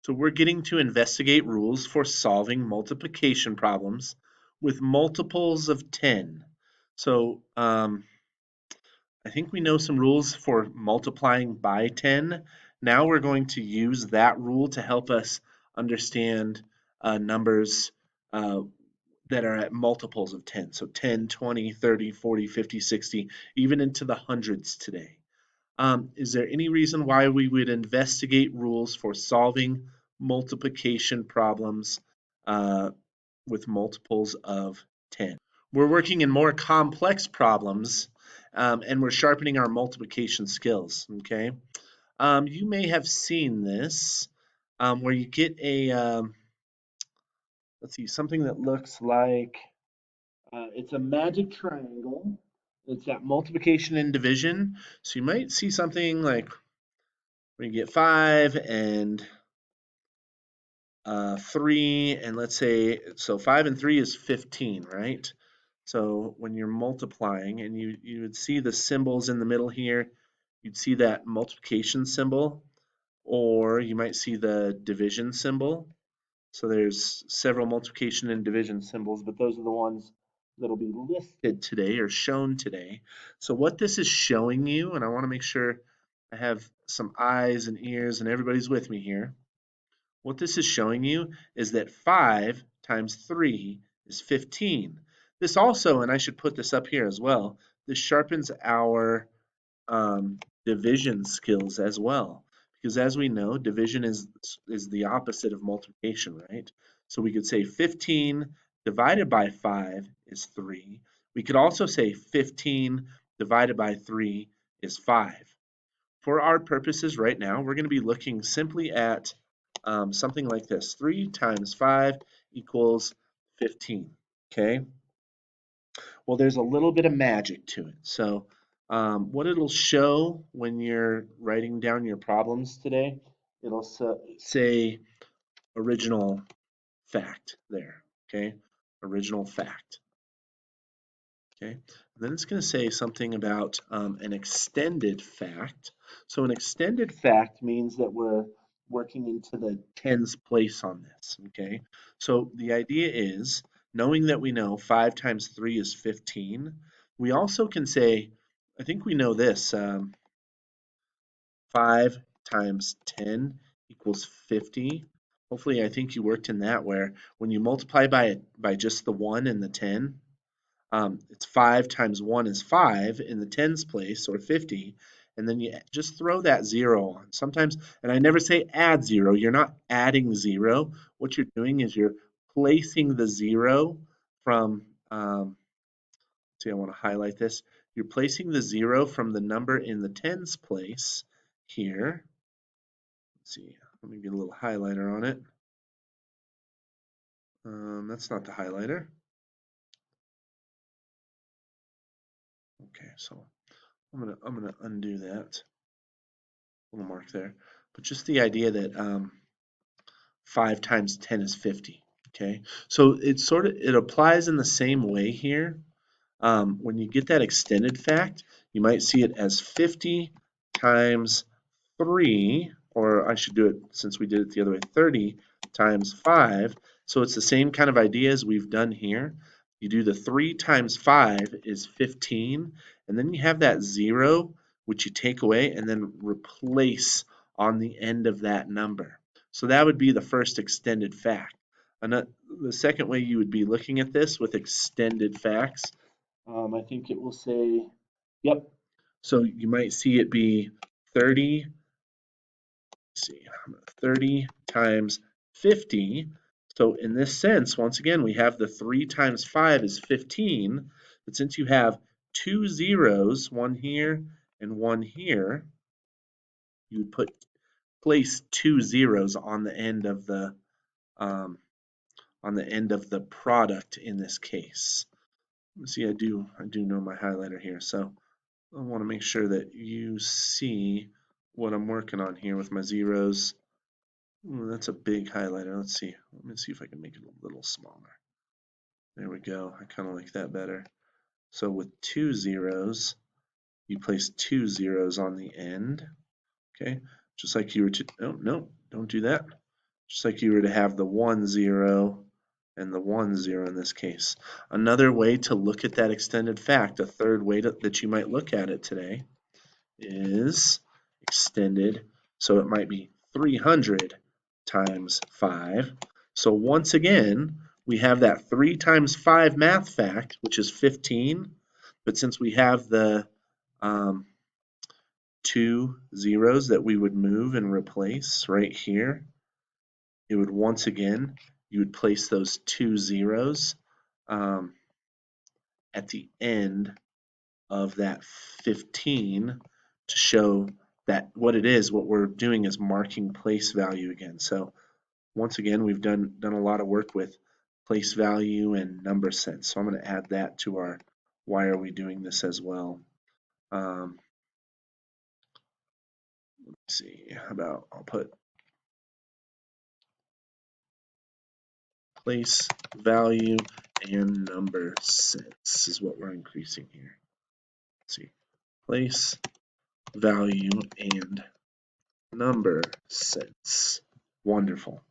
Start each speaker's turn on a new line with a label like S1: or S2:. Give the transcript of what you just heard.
S1: So we're getting to investigate rules for solving multiplication problems with multiples of 10. So I think we know some rules for multiplying by 10. Now we're going to use that rule to help us understand numbers that are at multiples of 10. So 10, 20, 30, 40, 50, 60, even into the hundreds today. Is there any reason why we would investigate rules for solving multiplication problems with multiples of 10? We're working in more complex problems and we're sharpening our multiplication skills, okay? You may have seen this where you get a, let's see, something that looks like it's a magic triangle. It's got multiplication and division. So you might see something like where you get 5 and 3, and let's say, so 5 and 3 is 15, right? So when you're multiplying, and you would see the symbols in the middle here, you'd see that multiplication symbol, or you might see the division symbol. So there's several multiplication and division symbols, but those are the ones that'll be listed today or shown today. So what this is showing you, and I want to make sure I have some eyes and ears and everybody's with me here. What this is showing you is that 5 times 3 is 15. This also, and I should put this up here as well, this sharpens our division skills as well. Because as we know, division is the opposite of multiplication, right? So we could say 15 divided by 5 is 3. We could also say 15 divided by 3 is 5. For our purposes right now, we're going to be looking simply at something like this. 3 times 5 equals 15, okay? Well, there's a little bit of magic to it. So what it'll show when you're writing down your problems today, it'll say original fact there, okay? Original fact, okay? And then it's going to say something about an extended fact. So an extended fact means that we're working into the tens place on this, okay? So the idea is, knowing that we know 5 times 3 is 15, we also can say, I think we know this, 5 times 10 equals 50. Hopefully, I think you worked in that where when you multiply by just the 1 and the 10, it's 5 times 1 is 5 in the tens place, or 50, and then you just throw that 0 on. Sometimes, and I never say add 0, you're not adding 0. What you're doing is you're placing the 0 from, see, I want to highlight this. You're placing the 0 from the number in the tens place here. Let's see, let me get a little highlighter on it. That's not the highlighter. Okay, so I'm gonna undo that little mark there. But just the idea that 5 times 10 is 50. Okay, so it applies in the same way here. When you get that extended fact, you might see it as 50 times 3, or I should do it since we did it the other way, 30 times 5. So it's the same kind of idea as we've done here. You do the 3 times 5 is 15, and then you have that 0, which you take away and then replace on the end of that number. So that would be the first extended fact. And the second way you would be looking at this with extended facts, I think it will say, yep. So you might see it be 30, let's see, 30 times 50. So in this sense, once again, we have the 3 times 5 is 15. But since you have two zeros, one here and one here, you would place two zeros on the end of the product in this case. See, I do know my highlighter here, so I want to make sure that you see what I'm working on here with my zeros. Ooh, that's a big highlighter. Let's see. Let me see if I can make it a little smaller. There we go. I kind of like that better. So with two zeros, you place two zeros on the end. Okay, just like you were to. Oh no, don't do that. just like you were to have the 1, 0 and the 1, 0 in this case. Another way to look at that extended fact, a third way that you might look at it today, is extended. So it might be 300 times 5. So once again, we have that 3 times 5 math fact, which is 15. But since we have the 2 zeros that we would move and replace right here, it would once again, you would place those 2 zeros at the end of that 15 to show that what we're doing is marking place value again. So once again, we've done a lot of work with place value and number sense. So I'm going to add that to our why are we doing this as well. Let's see, how about I'll put place value and number sense is what we're increasing here. Let's see, place value and number sense. Wonderful.